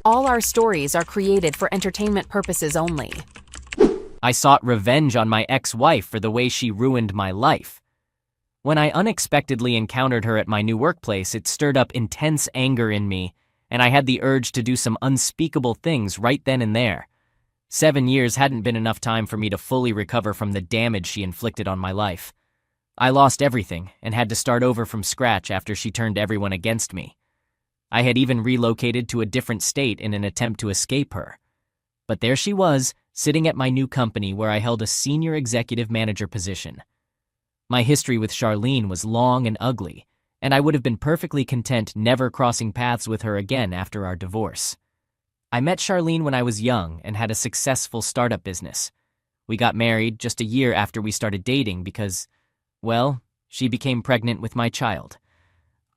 All our stories are created for entertainment purposes only. I sought revenge on my ex-wife for the way she ruined my life. When I unexpectedly encountered her at my new workplace, it stirred up intense anger in me, and I had the urge to do some unspeakable things right then and there. 7 years hadn't been enough time for me to fully recover from the damage she inflicted on my life. I lost everything and had to start over from scratch after she turned everyone against me. I had even relocated to a different state in an attempt to escape her. But there she was, sitting at my new company where I held a senior executive manager position. My history with Charlene was long and ugly, and I would have been perfectly content never crossing paths with her again after our divorce. I met Charlene when I was young and had a successful startup business. We got married just a year after we started dating because, well, she became pregnant with my child.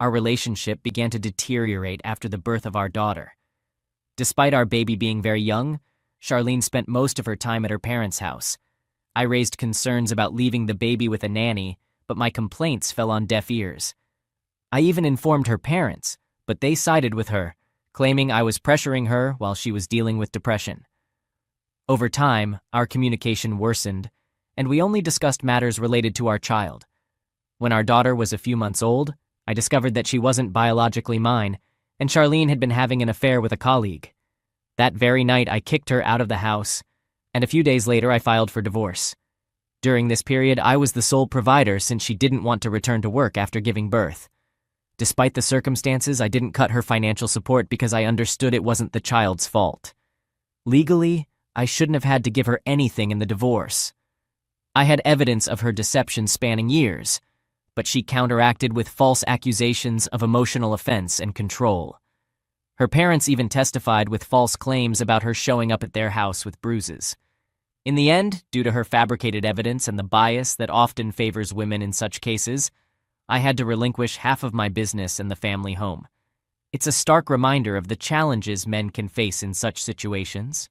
Our relationship began to deteriorate after the birth of our daughter. Despite our baby being very young, Charlene spent most of her time at her parents' house. I raised concerns about leaving the baby with a nanny, but my complaints fell on deaf ears. I even informed her parents, but they sided with her, claiming I was pressuring her while she was dealing with depression. Over time, our communication worsened, and we only discussed matters related to our child. When our daughter was a few months old, I discovered that she wasn't biologically mine, and Charlene had been having an affair with a colleague. That very night, I kicked her out of the house, and a few days later, I filed for divorce. During this period, I was the sole provider since she didn't want to return to work after giving birth. Despite the circumstances, I didn't cut her financial support because I understood it wasn't the child's fault. Legally, I shouldn't have had to give her anything in the divorce. I had evidence of her deception spanning years, but she counteracted with false accusations of emotional offense and control. Her parents even testified with false claims about her showing up at their house with bruises. In the end, due to her fabricated evidence and the bias that often favors women in such cases, I had to relinquish half of my business and the family home. It's a stark reminder of the challenges men can face in such situations.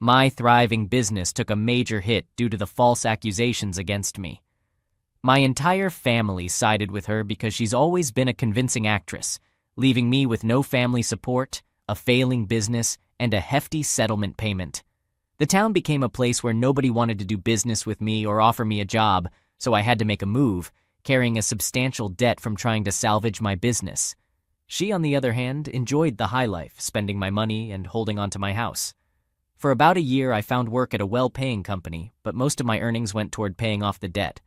My thriving business took a major hit due to the false accusations against me. My entire family sided with her because she's always been a convincing actress, leaving me with no family support, a failing business, and a hefty settlement payment. The town became a place where nobody wanted to do business with me or offer me a job, so I had to make a move, carrying a substantial debt from trying to salvage my business. She, on the other hand, enjoyed the high life, spending my money and holding on to my house. For about a year, I found work at a well-paying company, but most of my earnings went toward paying off the debt.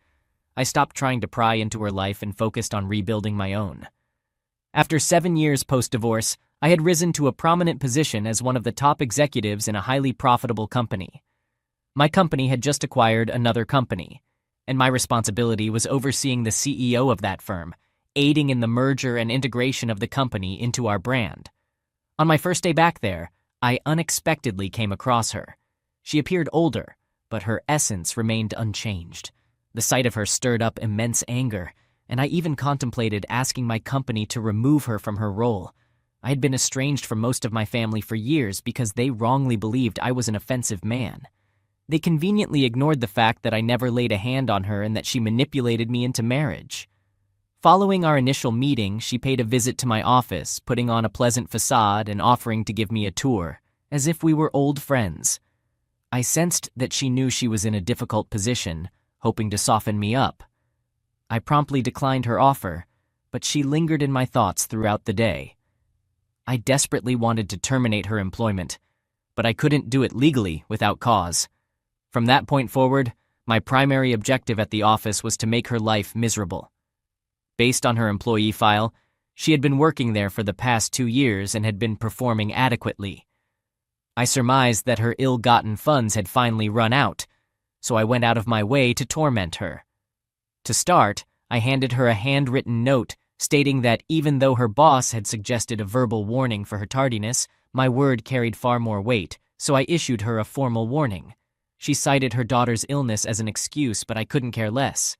I stopped trying to pry into her life and focused on rebuilding my own. After 7 years post-divorce, I had risen to a prominent position as one of the top executives in a highly profitable company. My company had just acquired another company, and my responsibility was overseeing the CEO of that firm, aiding in the merger and integration of the company into our brand. On my first day back there, I unexpectedly came across her. She appeared older, but her essence remained unchanged. The sight of her stirred up immense anger, and I even contemplated asking my company to remove her from her role. I had been estranged from most of my family for years because they wrongly believed I was an offensive man. They conveniently ignored the fact that I never laid a hand on her and that she manipulated me into marriage. Following our initial meeting, she paid a visit to my office, putting on a pleasant facade and offering to give me a tour, as if we were old friends. I sensed that she knew she was in a difficult position, hoping to soften me up. I promptly declined her offer, but she lingered in my thoughts throughout the day. I desperately wanted to terminate her employment, but I couldn't do it legally without cause. From that point forward, my primary objective at the office was to make her life miserable. Based on her employee file, she had been working there for the past 2 years and had been performing adequately. I surmised that her ill-gotten funds had finally run out, so I went out of my way to torment her. To start, I handed her a handwritten note stating that even though her boss had suggested a verbal warning for her tardiness, my word carried far more weight, so I issued her a formal warning. She cited her daughter's illness as an excuse, but I couldn't care less.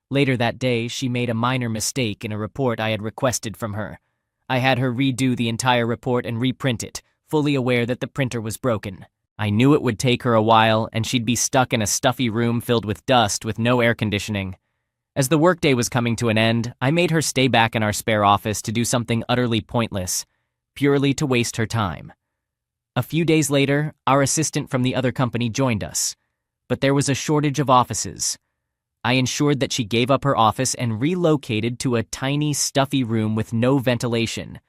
Later that day, she made a minor mistake in a report I had requested from her. I had her redo the entire report and reprint it, fully aware that the printer was broken. I knew it would take her a while, and she'd be stuck in a stuffy room filled with dust with no air conditioning. As the workday was coming to an end, I made her stay back in our spare office to do something utterly pointless, purely to waste her time. A few days later, our assistant from the other company joined us. But there was a shortage of offices. I ensured that she gave up her office and relocated to a tiny, stuffy room with no ventilation,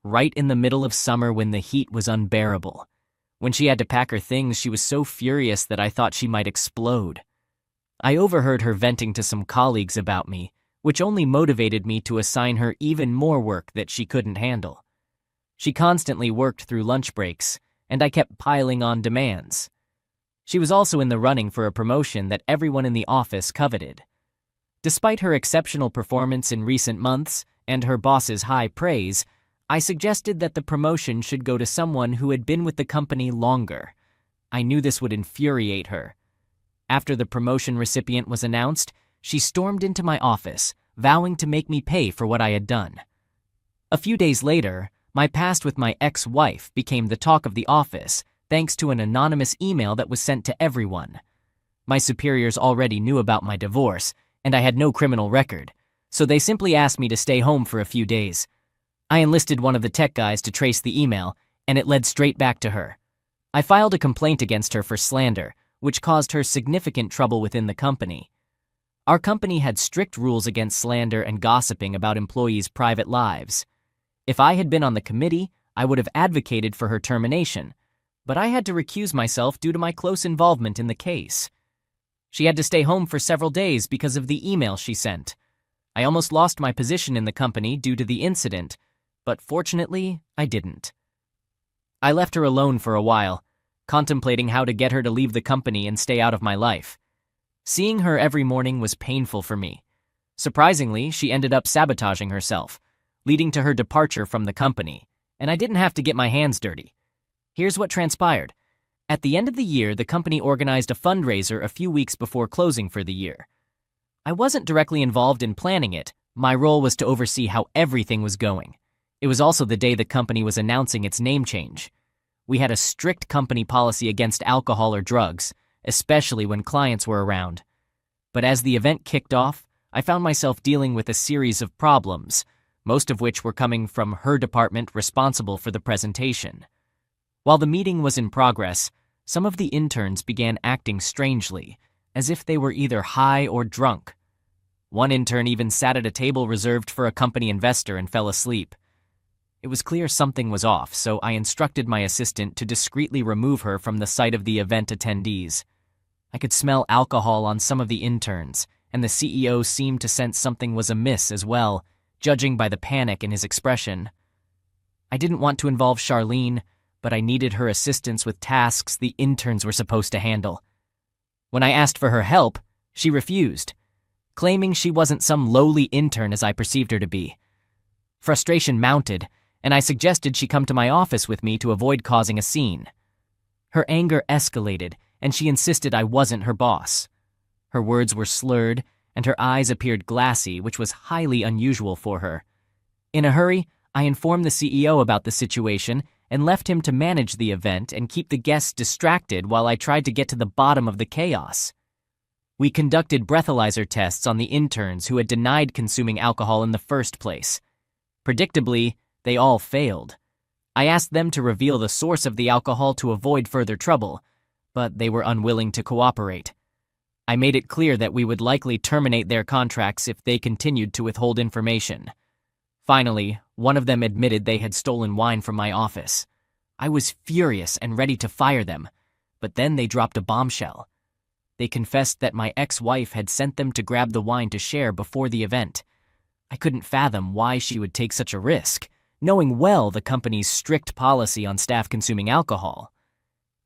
right in the middle of summer when the heat was unbearable. When she had to pack her things, she was so furious that I thought she might explode. I overheard her venting to some colleagues about me, which only motivated me to assign her even more work that she couldn't handle. She constantly worked through lunch breaks, and I kept piling on demands. She was also in the running for a promotion that everyone in the office coveted. Despite her exceptional performance in recent months and her boss's high praise, I suggested that the promotion should go to someone who had been with the company longer. I knew this would infuriate her. After the promotion recipient was announced, she stormed into my office, vowing to make me pay for what I had done. A few days later, my past with my ex-wife became the talk of the office, thanks to an anonymous email that was sent to everyone. My superiors already knew about my divorce, and I had no criminal record, so they simply asked me to stay home for a few days. I enlisted one of the tech guys to trace the email, and it led straight back to her. I filed a complaint against her for slander, which caused her significant trouble within the company. Our company had strict rules against slander and gossiping about employees' private lives. If I had been on the committee, I would have advocated for her termination, but I had to recuse myself due to my close involvement in the case. She had to stay home for several days because of the email she sent. I almost lost my position in the company due to the incident, but fortunately, I didn't. I left her alone for a while, contemplating how to get her to leave the company and stay out of my life. Seeing her every morning was painful for me. Surprisingly, she ended up sabotaging herself, leading to her departure from the company, and I didn't have to get my hands dirty. Here's what transpired. At the end of the year, the company organized a fundraiser a few weeks before closing for the year. I wasn't directly involved in planning it. My role was to oversee how everything was going. It was also the day the company was announcing its name change. We had a strict company policy against alcohol or drugs, especially when clients were around. But as the event kicked off, I found myself dealing with a series of problems, most of which were coming from her department responsible for the presentation. While the meeting was in progress, some of the interns began acting strangely, as if they were either high or drunk. One intern even sat at a table reserved for a company investor and fell asleep. It was clear something was off, so I instructed my assistant to discreetly remove her from the sight of the event attendees. I could smell alcohol on some of the interns, and the CEO seemed to sense something was amiss as well, judging by the panic in his expression. I didn't want to involve Charlene, but I needed her assistance with tasks the interns were supposed to handle. When I asked for her help, she refused, claiming she wasn't some lowly intern as I perceived her to be. Frustration mounted, and I suggested she come to my office with me to avoid causing a scene. Her anger escalated, and she insisted I wasn't her boss. Her words were slurred, and her eyes appeared glassy, which was highly unusual for her. In a hurry, I informed the CEO about the situation and left him to manage the event and keep the guests distracted while I tried to get to the bottom of the chaos. We conducted breathalyzer tests on the interns who had denied consuming alcohol in the first place. Predictably, they all failed. I asked them to reveal the source of the alcohol to avoid further trouble, but they were unwilling to cooperate. I made it clear that we would likely terminate their contracts if they continued to withhold information. Finally, one of them admitted they had stolen wine from my office. I was furious and ready to fire them, but then they dropped a bombshell. They confessed that my ex-wife had sent them to grab the wine to share before the event. I couldn't fathom why she would take such a risk, knowing well the company's strict policy on staff consuming alcohol.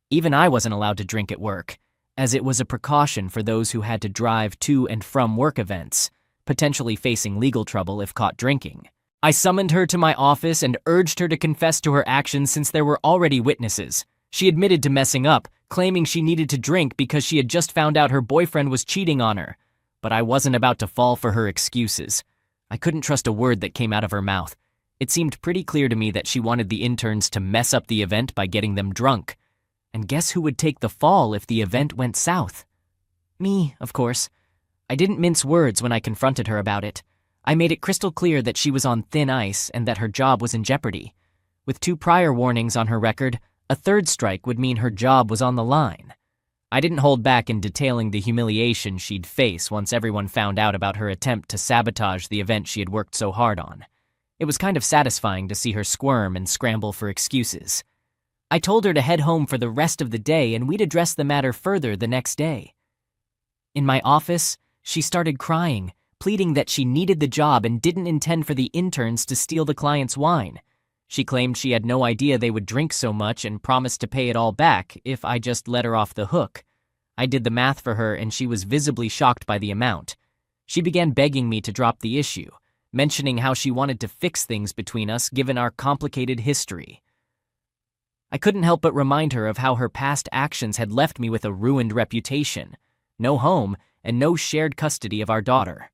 Even I wasn't allowed to drink at work, as it was a precaution for those who had to drive to and from work events, potentially facing legal trouble if caught drinking. I summoned her to my office and urged her to confess to her actions since there were already witnesses. She admitted to messing up, claiming she needed to drink because she had just found out her boyfriend was cheating on her. But I wasn't about to fall for her excuses. I couldn't trust a word that came out of her mouth. It seemed pretty clear to me that she wanted the interns to mess up the event by getting them drunk. And guess who would take the fall if the event went south? Me, of course. I didn't mince words when I confronted her about it. I made it crystal clear that she was on thin ice and that her job was in jeopardy. With 2 prior warnings on her record, A third strike would mean her job was on the line. I didn't hold back in detailing the humiliation she'd face once everyone found out about her attempt to sabotage the event she had worked so hard on. It was kind of satisfying to see her squirm and scramble for excuses. I told her to head home for the rest of the day and we'd address the matter further the next day. In my office, she started crying, pleading that she needed the job and didn't intend for the interns to steal the client's wine. She claimed she had no idea they would drink so much and promised to pay it all back if I just let her off the hook. I did the math for her and she was visibly shocked by the amount. She began begging me to drop the issue, mentioning how she wanted to fix things between us given our complicated history. I couldn't help but remind her of how her past actions had left me with a ruined reputation, no home, and no shared custody of our daughter.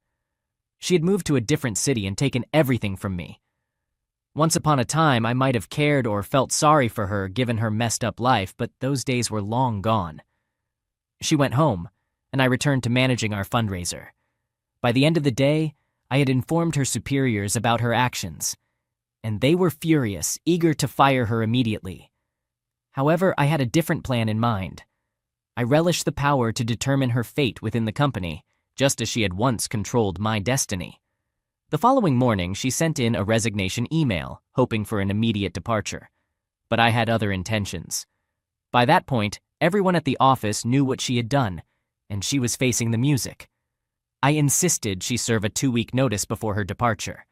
She had moved to a different city and taken everything from me. Once upon a time, I might have cared or felt sorry for her given her messed up life, but those days were long gone. She went home, and I returned to managing our fundraiser. By the end of the day, I had informed her superiors about her actions, and they were furious, eager to fire her immediately. However, I had a different plan in mind. I relished the power to determine her fate within the company, just as she had once controlled my destiny. The following morning, she sent in a resignation email, hoping for an immediate departure. But I had other intentions. By that point, everyone at the office knew what she had done, and she was facing the music. I insisted she serve a 2-week notice before her departure.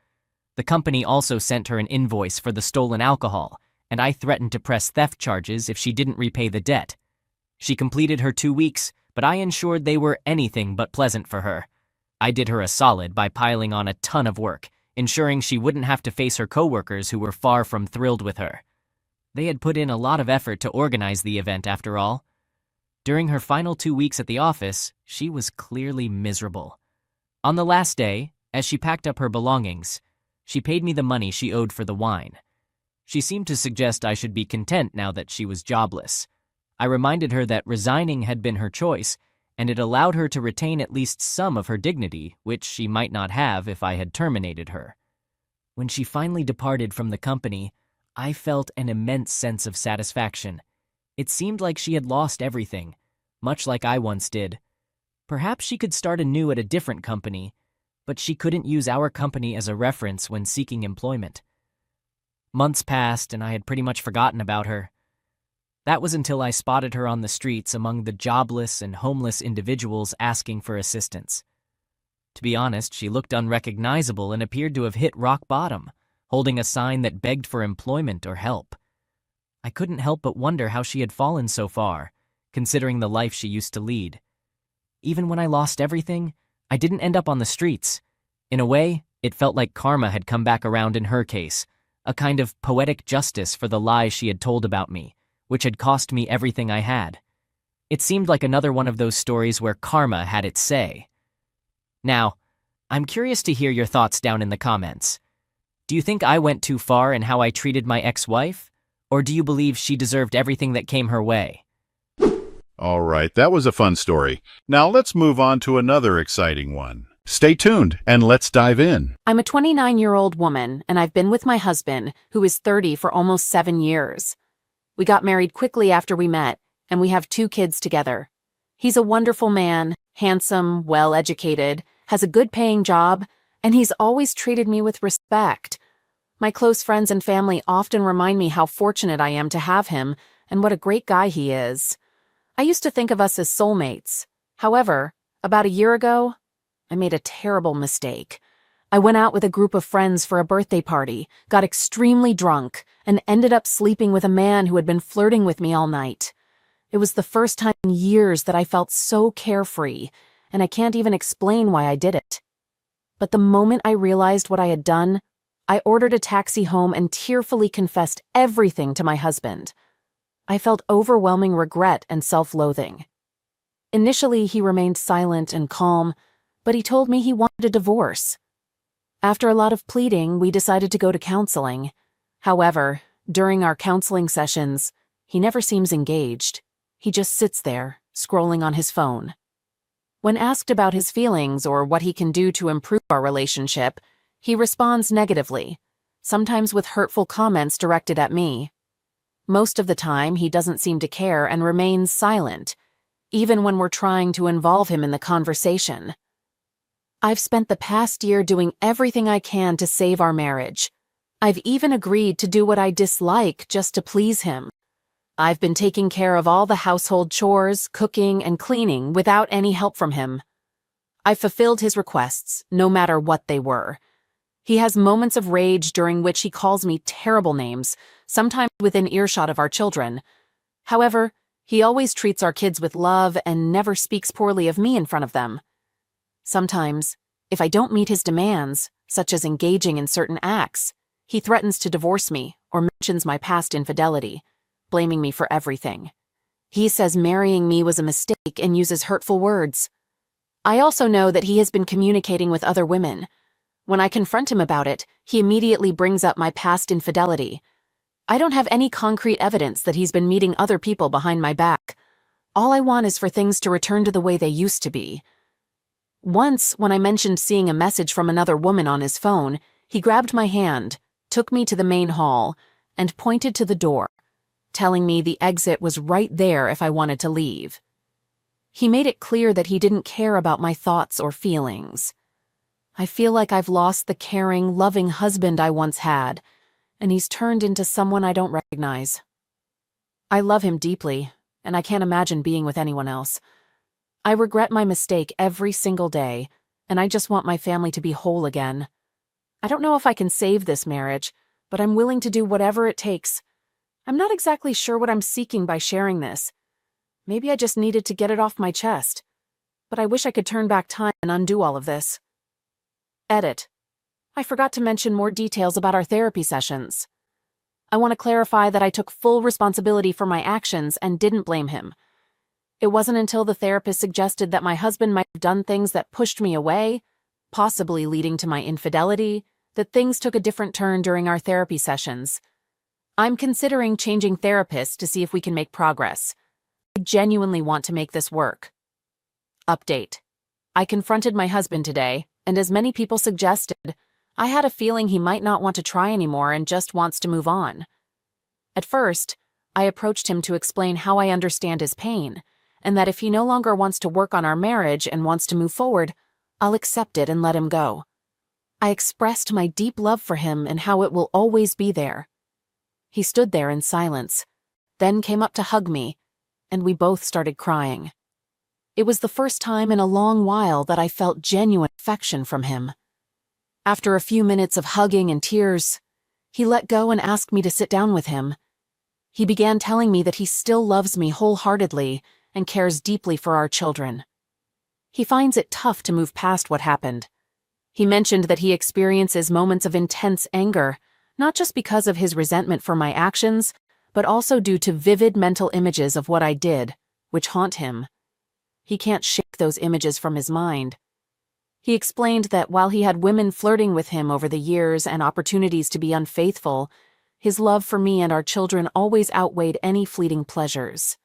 The company also sent her an invoice for the stolen alcohol, and I threatened to press theft charges if she didn't repay the debt. She completed her 2 weeks, but I ensured they were anything but pleasant for her. I did her a solid by piling on a ton of work, ensuring she wouldn't have to face her coworkers who were far from thrilled with her. They had put in a lot of effort to organize the event after all. During her final 2 weeks at the office, she was clearly miserable. On the last day, as she packed up her belongings, she paid me the money she owed for the wine. She seemed to suggest I should be content now that she was jobless. I reminded her that resigning had been her choice, and it allowed her to retain at least some of her dignity, which she might not have if I had terminated her. When she finally departed from the company, I felt an immense sense of satisfaction. It seemed like she had lost everything, much like I once did. Perhaps she could start anew at a different company, but she couldn't use our company as a reference when seeking employment. Months passed and I had pretty much forgotten about her. That was until I spotted her on the streets among the jobless and homeless individuals asking for assistance. To be honest, she looked unrecognizable and appeared to have hit rock bottom, holding a sign that begged for employment or help. I couldn't help but wonder how she had fallen so far, considering the life she used to lead. Even when I lost everything, I didn't end up on the streets. In a way, it felt like karma had come back around in her case, a kind of poetic justice for the lies she had told about me, which had cost me everything I had. It seemed like another one of those stories where karma had its say. Now, I'm curious to hear your thoughts down in the comments. Do you think I went too far in how I treated my ex-wife? Or do you believe she deserved everything that came her way? All right, that was a fun story. Now let's move on to another exciting one. Stay tuned and let's dive in. I'm a 29-year-old woman, and I've been with my husband, who is 30, for almost 7 years. We got married quickly after we met, and we have 2 kids together. He's a wonderful man, handsome, well-educated, has a good-paying job, and he's always treated me with respect. My close friends and family often remind me how fortunate I am to have him and what a great guy he is. I used to think of us as soulmates. However, about a year ago, I made a terrible mistake. I went out with a group of friends for a birthday party, got extremely drunk, and ended up sleeping with a man who had been flirting with me all night. It was the first time in years that I felt so carefree, and I can't even explain why I did it. But the moment I realized what I had done, I ordered a taxi home and tearfully confessed everything to my husband. I felt overwhelming regret and self-loathing. Initially, he remained silent and calm, but he told me he wanted a divorce. After a lot of pleading, we decided to go to counseling. However, during our counseling sessions, he never seems engaged. He just sits there, scrolling on his phone. When asked about his feelings or what he can do to improve our relationship, he responds negatively, sometimes with hurtful comments directed at me. Most of the time, he doesn't seem to care and remains silent, even when we're trying to involve him in the conversation. I've spent the past year doing everything I can to save our marriage. I've even agreed to do what I dislike just to please him. I've been taking care of all the household chores, cooking, and cleaning without any help from him. I've fulfilled his requests, no matter what they were. He has moments of rage during which he calls me terrible names, sometimes within earshot of our children. However, he always treats our kids with love and never speaks poorly of me in front of them. Sometimes, if I don't meet his demands, such as engaging in certain acts, he threatens to divorce me or mentions my past infidelity, blaming me for everything. He says marrying me was a mistake and uses hurtful words. I also know that he has been communicating with other women. When I confront him about it, he immediately brings up my past infidelity. I don't have any concrete evidence that he's been meeting other people behind my back. All I want is for things to return to the way they used to be. Once, when I mentioned seeing a message from another woman on his phone, he grabbed my hand, took me to the main hall, and pointed to the door, telling me the exit was right there if I wanted to leave. He made it clear that he didn't care about my thoughts or feelings. I feel like I've lost the caring, loving husband I once had, and he's turned into someone I don't recognize. I love him deeply, and I can't imagine being with anyone else. I regret my mistake every single day, and I just want my family to be whole again. I don't know if I can save this marriage, but I'm willing to do whatever it takes. I'm not exactly sure what I'm seeking by sharing this. Maybe I just needed to get it off my chest, but I wish I could turn back time and undo all of this. Edit. I forgot to mention more details about our therapy sessions. I want to clarify that I took full responsibility for my actions and didn't blame him. It wasn't until the therapist suggested that my husband might have done things that pushed me away, possibly leading to my infidelity, that things took a different turn during our therapy sessions. I'm considering changing therapists to see if we can make progress. I genuinely want to make this work. Update. I confronted my husband today, and as many people suggested, I had a feeling he might not want to try anymore and just wants to move on. At first, I approached him to explain how I understand his pain, and that if he no longer wants to work on our marriage and wants to move forward, I'll accept it and let him go. I expressed my deep love for him and how it will always be there. He stood there in silence, then came up to hug me, and we both started crying. It was the first time in a long while that I felt genuine affection from him. After a few minutes of hugging and tears, he let go and asked me to sit down with him. He began telling me that he still loves me wholeheartedly and cares deeply for our children. He finds it tough to move past what happened. He mentioned that he experiences moments of intense anger, not just because of his resentment for my actions, but also due to vivid mental images of what I did, which haunt him. He can't shake those images from his mind. He explained that while he had women flirting with him over the years and opportunities to be unfaithful, his love for me and our children always outweighed any fleeting pleasures.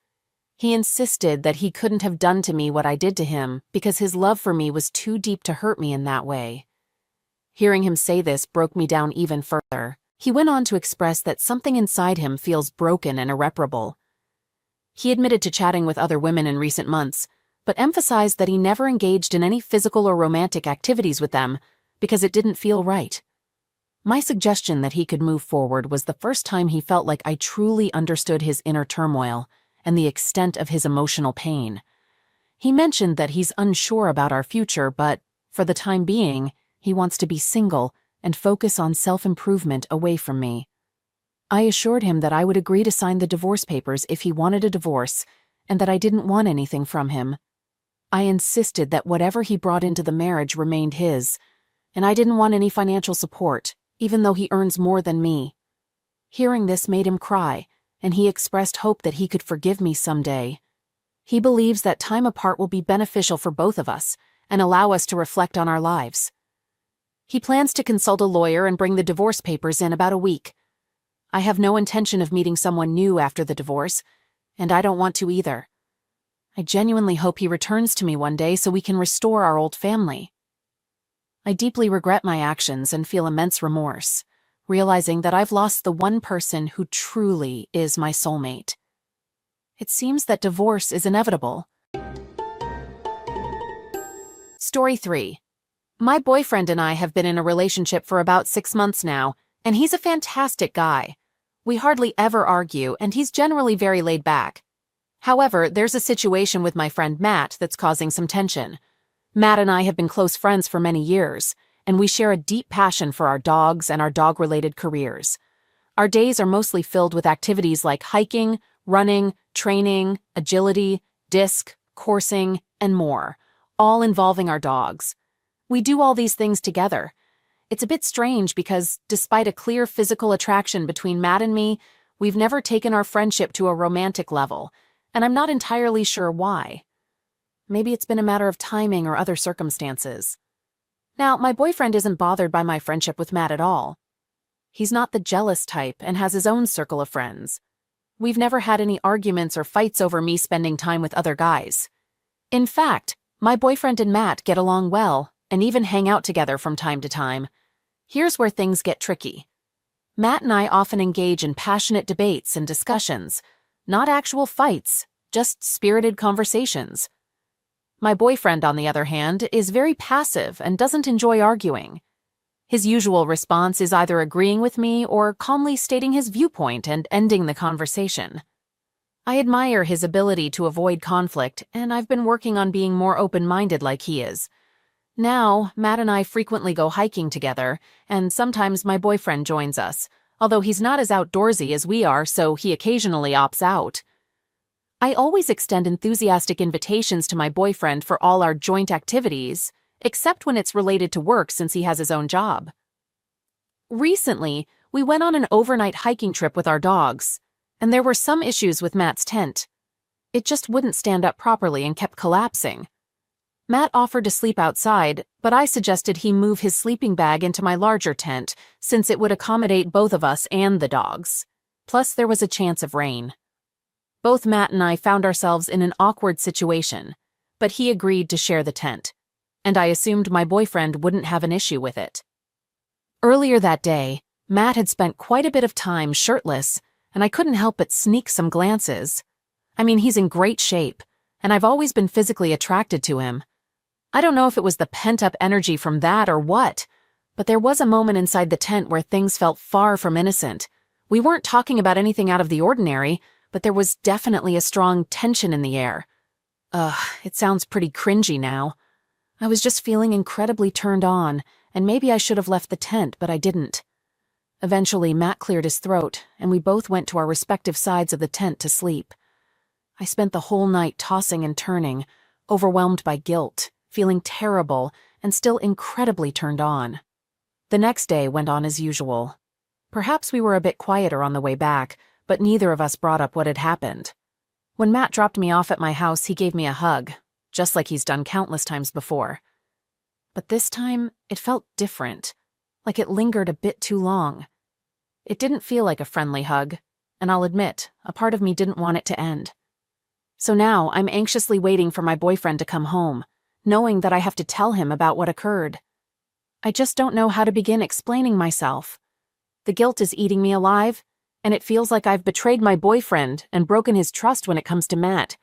He insisted that he couldn't have done to me what I did to him because his love for me was too deep to hurt me in that way. Hearing him say this broke me down even further. He went on to express that something inside him feels broken and irreparable. He admitted to chatting with other women in recent months, but emphasized that he never engaged in any physical or romantic activities with them because it didn't feel right. My suggestion that he could move forward was the first time he felt like I truly understood his inner turmoil and the extent of his emotional pain. He mentioned that he's unsure about our future, but, for the time being, he wants to be single and focus on self-improvement away from me. I assured him that I would agree to sign the divorce papers if he wanted a divorce, and that I didn't want anything from him. I insisted that whatever he brought into the marriage remained his, and I didn't want any financial support, even though he earns more than me. Hearing this made him cry, and he expressed hope that he could forgive me someday. He believes that time apart will be beneficial for both of us and allow us to reflect on our lives. He plans to consult a lawyer and bring the divorce papers in about a week. I have no intention of meeting someone new after the divorce, and I don't want to either. I genuinely hope he returns to me one day so we can restore our old family. I deeply regret my actions and feel immense remorse. realizing that I've lost the one person who truly is my soulmate. It seems that divorce is inevitable. Story 3. My boyfriend and I have been in a relationship for about 6 months now, and he's a fantastic guy. We hardly ever argue, and he's generally very laid back. However, there's a situation with my friend Matt that's causing some tension. Matt and I have been close friends for many years, and we share a deep passion for our dogs and our dog-related careers. Our days are mostly filled with activities like hiking, running, training, agility, disc, coursing, and more, all involving our dogs. We do all these things together. It's a bit strange because, despite a clear physical attraction between Matt and me, we've never taken our friendship to a romantic level, and I'm not entirely sure why. Maybe it's been a matter of timing or other circumstances. Now, my boyfriend isn't bothered by my friendship with Matt at all. He's not the jealous type and has his own circle of friends. We've never had any arguments or fights over me spending time with other guys. In fact, my boyfriend and Matt get along well and even hang out together from time to time. Here's where things get tricky. Matt and I often engage in passionate debates and discussions, not actual fights, just spirited conversations. My boyfriend, on the other hand, is very passive and doesn't enjoy arguing. His usual response is either agreeing with me or calmly stating his viewpoint and ending the conversation. I admire his ability to avoid conflict, and I've been working on being more open-minded like he is. Now, Matt and I frequently go hiking together, and sometimes my boyfriend joins us, although he's not as outdoorsy as we are, so he occasionally opts out. I always extend enthusiastic invitations to my boyfriend for all our joint activities, except when it's related to work since he has his own job. Recently, we went on an overnight hiking trip with our dogs, and there were some issues with Matt's tent. It just wouldn't stand up properly and kept collapsing. Matt offered to sleep outside, but I suggested he move his sleeping bag into my larger tent since it would accommodate both of us and the dogs. Plus, there was a chance of rain. Both Matt and I found ourselves in an awkward situation, but he agreed to share the tent, and I assumed my boyfriend wouldn't have an issue with it. Earlier that day, Matt had spent quite a bit of time shirtless, and I couldn't help but sneak some glances. I mean, he's in great shape, and I've always been physically attracted to him. I don't know if it was the pent-up energy from that or what, but there was a moment inside the tent where things felt far from innocent. We weren't talking about anything out of the ordinary, but there was definitely a strong tension in the air. It sounds pretty cringy now. I was just feeling incredibly turned on, and maybe I should have left the tent, but I didn't. Eventually, Matt cleared his throat, and we both went to our respective sides of the tent to sleep. I spent the whole night tossing and turning, overwhelmed by guilt, feeling terrible, and still incredibly turned on. The next day went on as usual. Perhaps we were a bit quieter on the way back, but neither of us brought up what had happened. When Matt dropped me off at my house, he gave me a hug, just like he's done countless times before. But this time, it felt different, like it lingered a bit too long. It didn't feel like a friendly hug, and I'll admit, a part of me didn't want it to end. So now, I'm anxiously waiting for my boyfriend to come home, knowing that I have to tell him about what occurred. I just don't know how to begin explaining myself. The guilt is eating me alive, and it feels like I've betrayed my boyfriend and broken his trust when it comes to Matt.